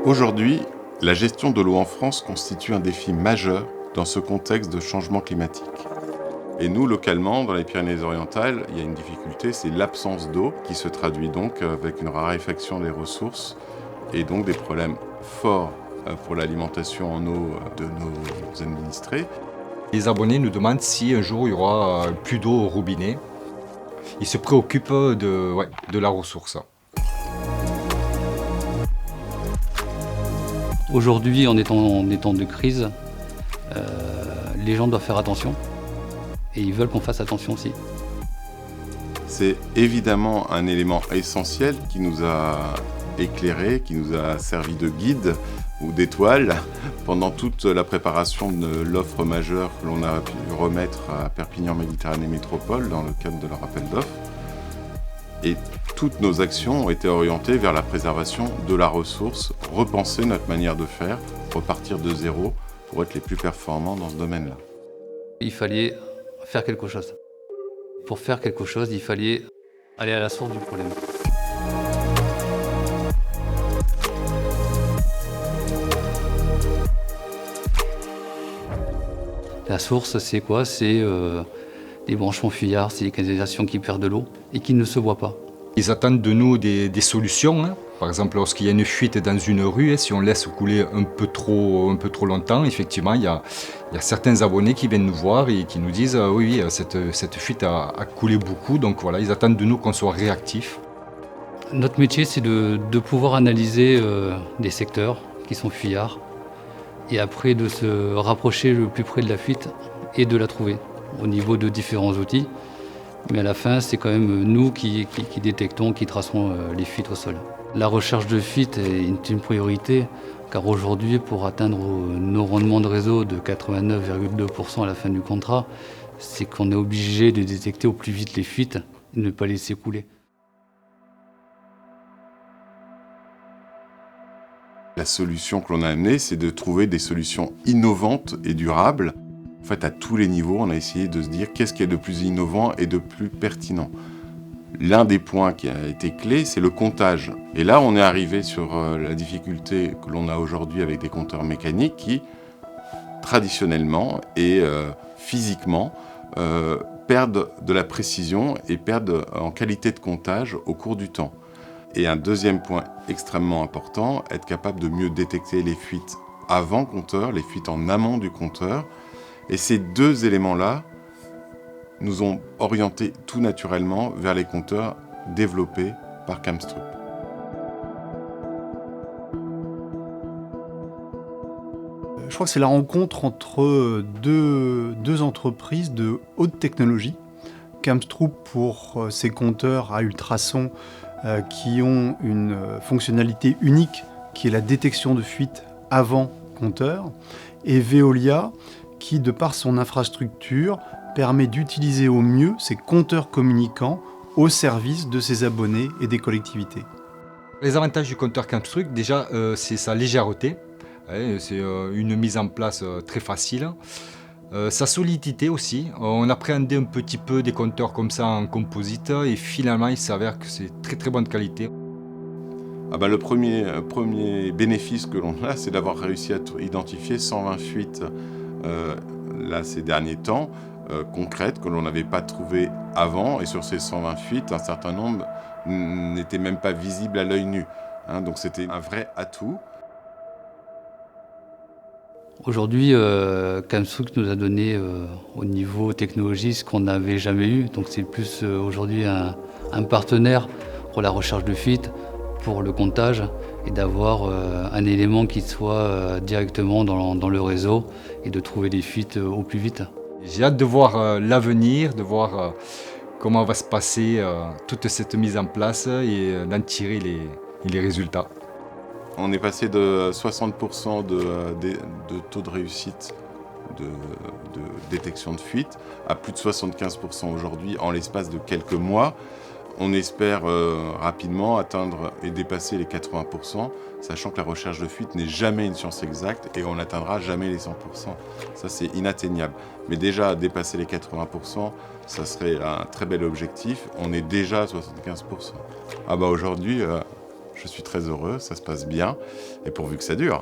Aujourd'hui, la gestion de l'eau en France constitue un défi majeur dans ce contexte de changement climatique. Et nous, localement, dans les Pyrénées-Orientales, il y a une difficulté, c'est l'absence d'eau qui se traduit donc avec une raréfaction des ressources et donc des problèmes forts pour l'alimentation en eau de nos administrés. Les abonnés nous demandent si un jour il y aura plus d'eau au robinet. Ils se préoccupent de la ressource. Aujourd'hui, en étant de crise, les gens doivent faire attention et ils veulent qu'on fasse attention aussi. C'est évidemment un élément essentiel qui nous a éclairés, qui nous a servi de guide ou d'étoile pendant toute la préparation de l'offre majeure que l'on a pu remettre à Perpignan Méditerranée Métropole dans le cadre de leur appel d'offres. Et toutes nos actions ont été orientées vers la préservation de la ressource, repenser notre manière de faire, repartir de zéro pour être les plus performants dans ce domaine-là. Il fallait faire quelque chose. Pour faire quelque chose, il fallait aller à la source du problème. La source, c'est quoi? C'est des branchements fuyards, c'est des canalisations qui perdent de l'eau et qui ne se voient pas. Ils attendent de nous des solutions. Par exemple, lorsqu'il y a une fuite dans une rue, si on laisse couler un peu trop longtemps, effectivement, il y a certains abonnés qui viennent nous voir et qui nous disent oui, cette fuite a coulé beaucoup. Donc voilà, ils attendent de nous qu'on soit réactifs. Notre métier, c'est de pouvoir analyser des secteurs qui sont fuyards et après de se rapprocher le plus près de la fuite et de la trouver au niveau de différents outils. Mais à la fin, c'est quand même nous qui détectons, qui traçons les fuites au sol. La recherche de fuites est une priorité, car aujourd'hui, pour atteindre nos rendements de réseau de 89,2% à la fin du contrat, c'est qu'on est obligé de détecter au plus vite les fuites et ne pas laisser couler. La solution que l'on a amenée, c'est de trouver des solutions innovantes et durables. En fait, à tous les niveaux, on a essayé de se dire qu'est-ce qu'il y a de plus innovant et de plus pertinent. L'un des points qui a été clé, c'est le comptage. Et là, on est arrivé sur la difficulté que l'on a aujourd'hui avec des compteurs mécaniques qui, traditionnellement et physiquement, perdent de la précision et perdent en qualité de comptage au cours du temps. Et un deuxième point extrêmement important, être capable de mieux détecter les fuites avant compteur, les fuites en amont du compteur. Et ces deux éléments-là nous ont orientés tout naturellement vers les compteurs développés par Camstrup. Je crois que c'est la rencontre entre deux entreprises de haute technologie. Camstrup pour ses compteurs à ultrasons qui ont une fonctionnalité unique qui est la détection de fuite avant compteur, et Veolia qui, de par son infrastructure, permet d'utiliser au mieux ces compteurs communicants au service de ses abonnés et des collectivités. Les avantages du compteur Camstrup, déjà, c'est sa légèreté. C'est une mise en place très facile. Sa solidité aussi. On appréhendait un petit peu des compteurs comme ça en composite et finalement, il s'avère que c'est très très bonne qualité. Le premier bénéfice que l'on a, c'est d'avoir réussi à identifier 120 fuites ces derniers temps, concrètes, que l'on n'avait pas trouvées avant. Et sur ces 120 fuites, un certain nombre n'étaient même pas visibles à l'œil nu. Donc c'était un vrai atout. Aujourd'hui, Camstrup nous a donné au niveau technologie ce qu'on n'avait jamais eu. Donc c'est plus aujourd'hui un partenaire pour la recherche de fuites, pour le comptage et d'avoir un élément qui soit directement dans le réseau et de trouver des fuites au plus vite. J'ai hâte de voir l'avenir, de voir comment va se passer toute cette mise en place et d'en tirer les résultats. On est passé de 60% de taux de réussite de détection de fuite à plus de 75% aujourd'hui en l'espace de quelques mois. On espère rapidement atteindre et dépasser les 80%, sachant que la recherche de fuite n'est jamais une science exacte et on n'atteindra jamais les 100%. Ça, c'est inatteignable. Mais déjà, dépasser les 80%, ça serait un très bel objectif. On est déjà à 75%. Aujourd'hui, Je suis très heureux, ça se passe bien, et pourvu que ça dure.